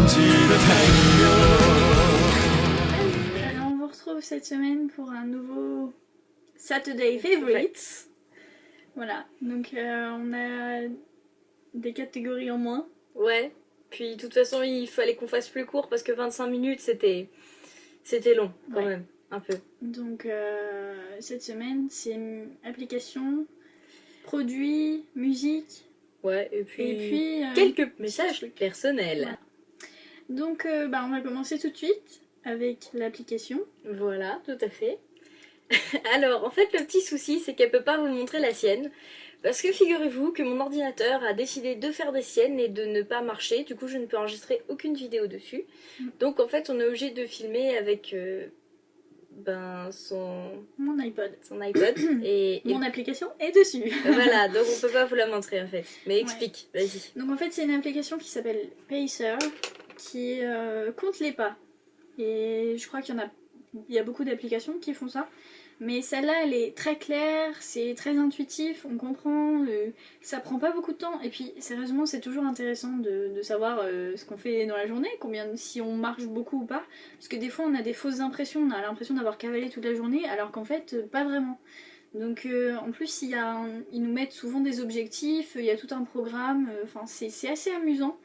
Alors on vous retrouve cette semaine pour un nouveau Saturday Favorites. Voilà, donc on a des catégories en moins. Ouais, puis de toute façon il fallait qu'on fasse plus court parce que 25 minutes c'était long quand même, un peu. Donc cette semaine c'est application, produits, musique. Ouais, et puis quelques messages personnels. Voilà. Donc on va commencer tout de suite avec l'application. Voilà, tout à fait. Alors, en fait, le petit souci, c'est qu'elle peut pas vous montrer la sienne. Parce que figurez-vous que mon ordinateur a décidé de faire des siennes et de ne pas marcher. Du coup, je ne peux enregistrer aucune vidéo dessus. Donc, en fait, on est obligé de filmer avec Mon iPod. Son iPod. et mon application est dessus. Voilà, donc on peut pas vous la montrer en fait. Mais explique, vas-y. Donc, en fait, c'est une application qui s'appelle Pacer qui compte les pas. Et je crois qu'il y a beaucoup d'applications qui font ça. Mais celle-là, elle est très claire, c'est très intuitif, on comprend, ça prend pas beaucoup de temps. Et puis, sérieusement, c'est toujours intéressant de savoir ce qu'on fait dans la journée, si on marche beaucoup ou pas. Parce que des fois, on a des fausses impressions, on a l'impression d'avoir cavalé toute la journée, alors qu'en fait, pas vraiment. Donc, en plus, ils nous mettent souvent des objectifs, il y a tout un programme, c'est assez amusant.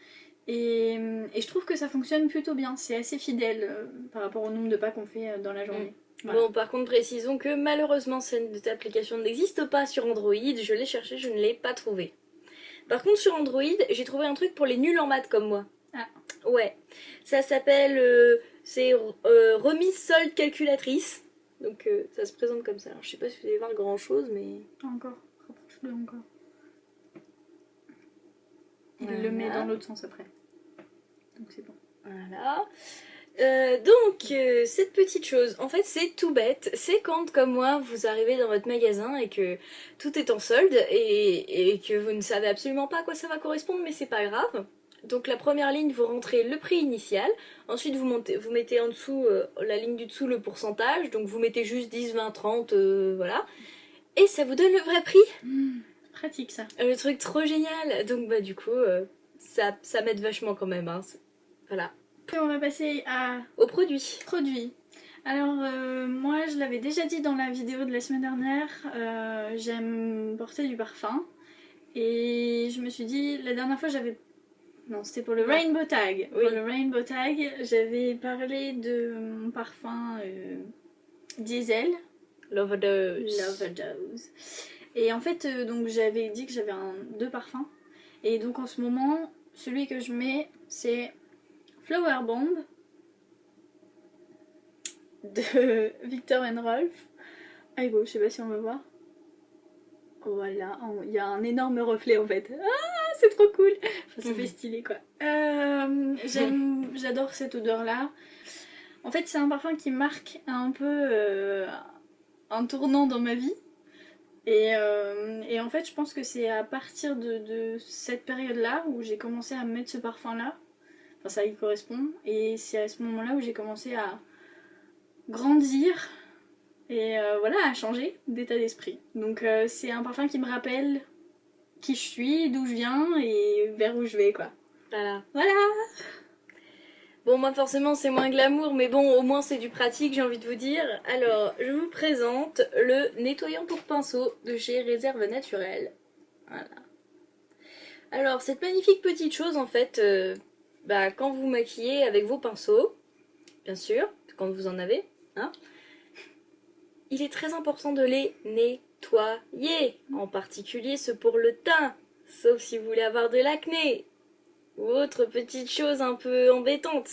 Et je trouve que ça fonctionne plutôt bien, c'est assez fidèle par rapport au nombre de pas qu'on fait dans la journée. Voilà. Bon, par contre, précisons que malheureusement, cette application n'existe pas sur Android. Je l'ai cherché, je ne l'ai pas trouvé. Par contre, sur Android, j'ai trouvé un truc pour les nuls en maths comme moi. Ah. Ouais. Ça s'appelle... c'est remise solde calculatrice. Donc, ça se présente comme ça. Alors, je sais pas si vous allez voir grand chose, mais... Encore. Rapproche-le encore. Il le met dans l'autre sens après. Donc, c'est bon. Voilà. Donc, cette petite chose, en fait c'est tout bête, c'est quand comme moi vous arrivez dans votre magasin et que tout est en solde et que vous ne savez absolument pas à quoi ça va correspondre, mais c'est pas grave. Donc la première ligne, vous rentrez le prix initial, ensuite vous mettez en dessous, la ligne du dessous, le pourcentage, donc vous mettez juste 10, 20, 30, voilà, et ça vous donne le vrai prix. Pratique ça. Le truc trop génial, donc bah du coup, ça m'aide vachement quand même, hein. Voilà. On va passer aux produits. Alors moi je l'avais déjà dit dans la vidéo de la semaine dernière, j'aime porter du parfum et je me suis dit la dernière fois c'était pour le Rainbow Tag. Oui. Pour le Rainbow Tag, j'avais parlé de mon parfum diesel. L'Overdose. Et en fait donc j'avais dit que j'avais deux parfums et donc en ce moment celui que je mets c'est Flower Bomb de Viktor & Rolf. Ah, je sais pas si on va voir. Voilà, il y a un énorme reflet en fait. Ah, c'est trop cool. Enfin, ça fait stylé quoi. J'adore cette odeur là. En fait, c'est un parfum qui marque un peu un tournant dans ma vie. Et en fait, je pense que c'est à partir de cette période-là où j'ai commencé à mettre ce parfum-là. Enfin, ça y correspond. Et c'est à ce moment-là où j'ai commencé à grandir et à changer d'état d'esprit. Donc c'est un parfum qui me rappelle qui je suis, d'où je viens et vers où je vais, quoi. Voilà. Bon, moi forcément c'est moins glamour, mais bon, au moins c'est du pratique, j'ai envie de vous dire. Alors, je vous présente le nettoyant pour pinceau de chez Réserve Naturelle. Voilà. Alors, cette magnifique petite chose, en fait, quand vous maquillez avec vos pinceaux, bien sûr, quand vous en avez, hein, il est très important de les nettoyer, en particulier ceux pour le teint, sauf si vous voulez avoir de l'acné, ou autre petite chose un peu embêtante,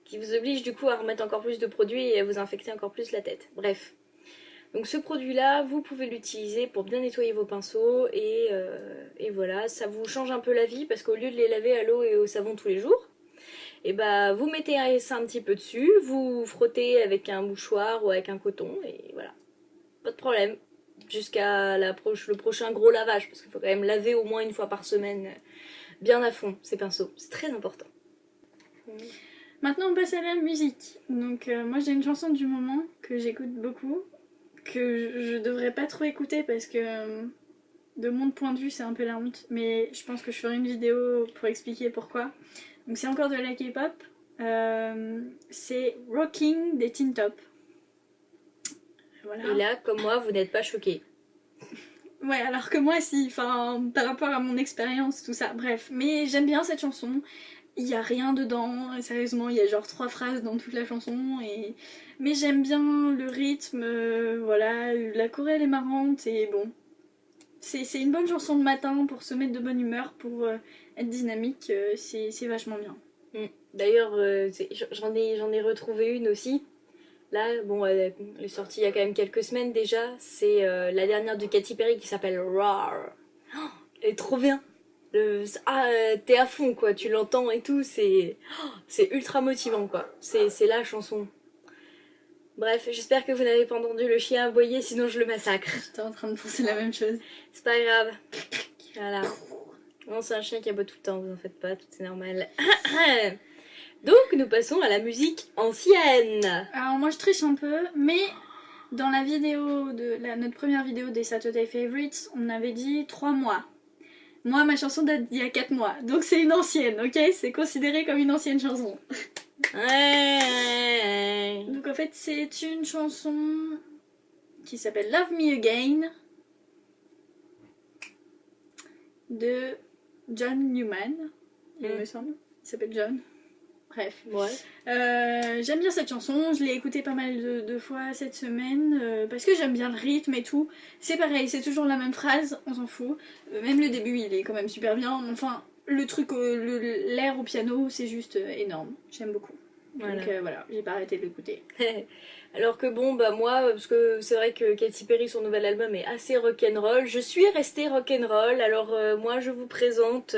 qui vous oblige du coup à remettre encore plus de produits et à vous infecter encore plus la tête. Bref. Donc ce produit-là, vous pouvez l'utiliser pour bien nettoyer vos pinceaux et voilà, ça vous change un peu la vie parce qu'au lieu de les laver à l'eau et au savon tous les jours, et vous mettez ça un petit peu dessus, vous frottez avec un mouchoir ou avec un coton et voilà. Pas de problème. Jusqu'à le prochain gros lavage parce qu'il faut quand même laver au moins une fois par semaine bien à fond ces pinceaux. C'est très important. Maintenant on passe à la musique. Donc moi j'ai une chanson du moment que j'écoute beaucoup, que je devrais pas trop écouter parce que de mon point de vue c'est un peu la honte, mais je pense que je ferai une vidéo pour expliquer pourquoi. Donc c'est encore de la K-pop. C'est Rocking des Teen Top. Voilà. Et là, comme moi, vous n'êtes pas choqués. Ouais, alors que moi, si, enfin, par rapport à mon expérience, tout ça, bref. Mais j'aime bien cette chanson. Il y a rien dedans, sérieusement, il y a genre 3 phrases dans toute la chanson. Mais j'aime bien le rythme, voilà, la chorale est marrante et bon. C'est une bonne chanson de matin pour se mettre de bonne humeur, pour être dynamique, c'est vachement bien. D'ailleurs, j'en ai retrouvé une aussi. Là, bon, elle est sortie il y a quand même quelques semaines déjà. C'est la dernière de Katy Perry qui s'appelle Roar. Oh, elle est trop bien. T'es à fond quoi, tu l'entends et tout, c'est ultra motivant quoi. C'est la chanson. Bref, j'espère que vous n'avez pas entendu le chien aboyer, sinon je le massacre. J'étais en train de penser la même chose. C'est pas grave. Voilà. Non, c'est un chien qui aboie tout le temps, vous en faites pas, tout est normal. Donc, nous passons à la musique ancienne. Alors moi je triche un peu, mais dans la vidéo notre première vidéo des Saturday Favorites, on avait dit 3 mois. Moi, ma chanson date d'il y a 4 mois, donc c'est une ancienne, ok? C'est considéré comme une ancienne chanson. Ouais. Donc en fait, c'est une chanson qui s'appelle Love Me Again de John Newman, il me semble. Il s'appelle John. Bref. Ouais. J'aime bien cette chanson, je l'ai écoutée pas mal de fois cette semaine parce que j'aime bien le rythme et tout. C'est pareil, c'est toujours la même phrase, on s'en fout. Même le début, il est quand même super bien. Enfin, le truc, l'air au piano, c'est juste énorme. J'aime beaucoup. Voilà. Donc voilà, j'ai pas arrêté de l'écouter. Alors que bon, bah moi, parce que c'est vrai que Katy Perry, son nouvel album est assez rock'n'roll, je suis restée rock'n'roll, alors moi je vous présente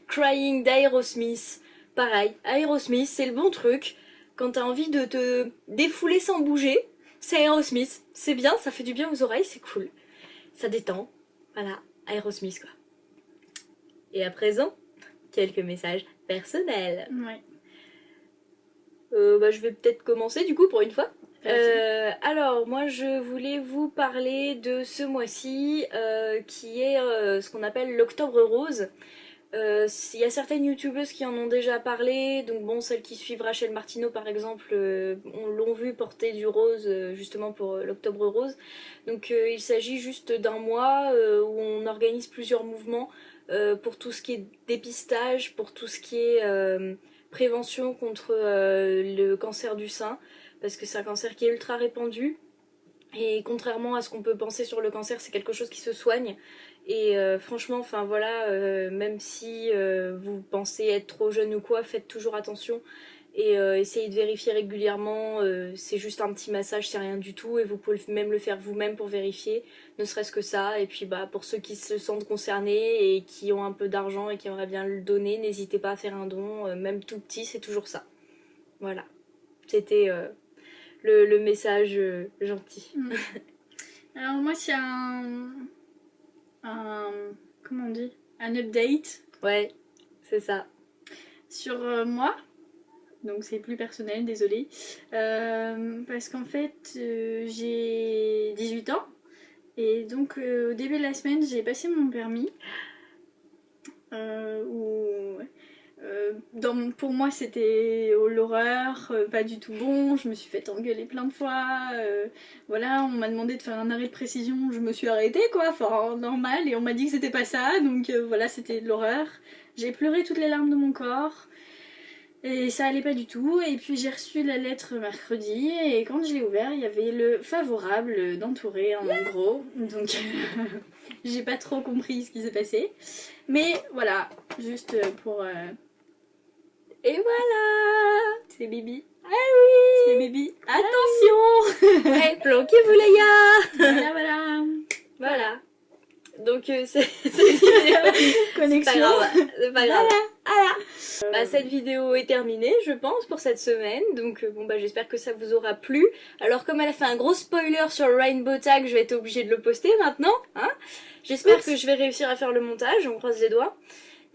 Crying d'Aerosmith. Pareil, Aerosmith, c'est le bon truc. Quand t'as envie de te défouler sans bouger, c'est Aerosmith. C'est bien, ça fait du bien aux oreilles, c'est cool. Ça détend. Voilà, Aerosmith quoi. Et à présent, quelques messages personnels. Ouais. Bah, je vais peut-être commencer du coup pour une fois. Alors, moi je voulais vous parler de ce mois-ci qui est ce qu'on appelle l'Octobre Rose. Il y a certaines youtubeuses qui en ont déjà parlé, donc bon, celles qui suivent Rachel Martineau par exemple l'ont vu porter du rose justement pour l'Octobre Rose. Donc il s'agit juste d'un mois où on organise plusieurs mouvements pour tout ce qui est dépistage, pour tout ce qui est prévention contre le cancer du sein, parce que c'est un cancer qui est ultra répandu. Et contrairement à ce qu'on peut penser sur le cancer, c'est quelque chose qui se soigne. Et franchement, enfin voilà, même si vous pensez être trop jeune ou quoi, faites toujours attention. Et essayez de vérifier régulièrement, c'est juste un petit massage, c'est rien du tout. Et vous pouvez même le faire vous-même pour vérifier, ne serait-ce que ça. Et puis bah pour ceux qui se sentent concernés et qui ont un peu d'argent et qui aimeraient bien le donner, n'hésitez pas à faire un don, même tout petit, c'est toujours ça. Voilà, c'était le message gentil. Alors moi c'est comment on dit, un update. Ouais, c'est ça. Sur moi, donc c'est plus personnel, désolée. Parce qu'en fait j'ai 18 ans et donc au début de la semaine j'ai passé mon permis. Pour moi c'était l'horreur, pas du tout bon, je me suis fait engueuler plein de fois, voilà, on m'a demandé de faire un arrêt de précision, je me suis arrêtée quoi, enfin normal, et on m'a dit que c'était pas ça, donc voilà, c'était de l'horreur. J'ai pleuré toutes les larmes de mon corps, et ça allait pas du tout, et puis j'ai reçu la lettre mercredi, et quand je l'ai ouvert, il y avait le favorable d'entourer en gros, donc j'ai pas trop compris ce qui s'est passé, mais voilà, juste pour... Et voilà. C'est Bibi. Ah oui. C'est Bibi. Attention. Ouais, planquez-vous les gars. Voilà, voilà. Voilà. Donc c'est vidéo. Connexion. C'est pas grave. Voilà. Bah, cette vidéo est terminée, je pense, pour cette semaine. Donc bon bah j'espère que ça vous aura plu. Alors comme elle a fait un gros spoiler sur Rainbow Tag, je vais être obligée de le poster maintenant. Hein, j'espère que je vais réussir à faire le montage, on croise les doigts.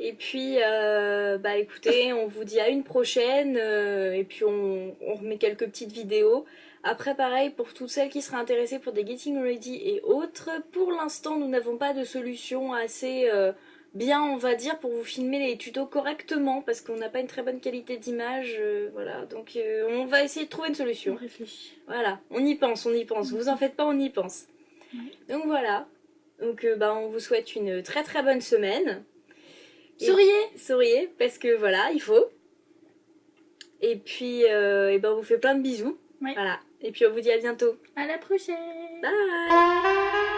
Et puis, bah écoutez, on vous dit à une prochaine, et puis on remet quelques petites vidéos. Après, pareil, pour toutes celles qui seraient intéressées pour des Getting Ready et autres, pour l'instant, nous n'avons pas de solution assez bien, on va dire, pour vous filmer les tutos correctement, parce qu'on n'a pas une très bonne qualité d'image, voilà. Donc on va essayer de trouver une On solution. réfléchit. Voilà, on y pense, on y pense. Vous en faites pas, on y pense. Ouais. Donc voilà. Donc on vous souhaite une très très bonne semaine. Et Souriez! souriez, parce que voilà, il faut. Et puis, on vous fait plein de bisous. Ouais. Voilà. Et puis on vous dit à bientôt. À la prochaine! Bye!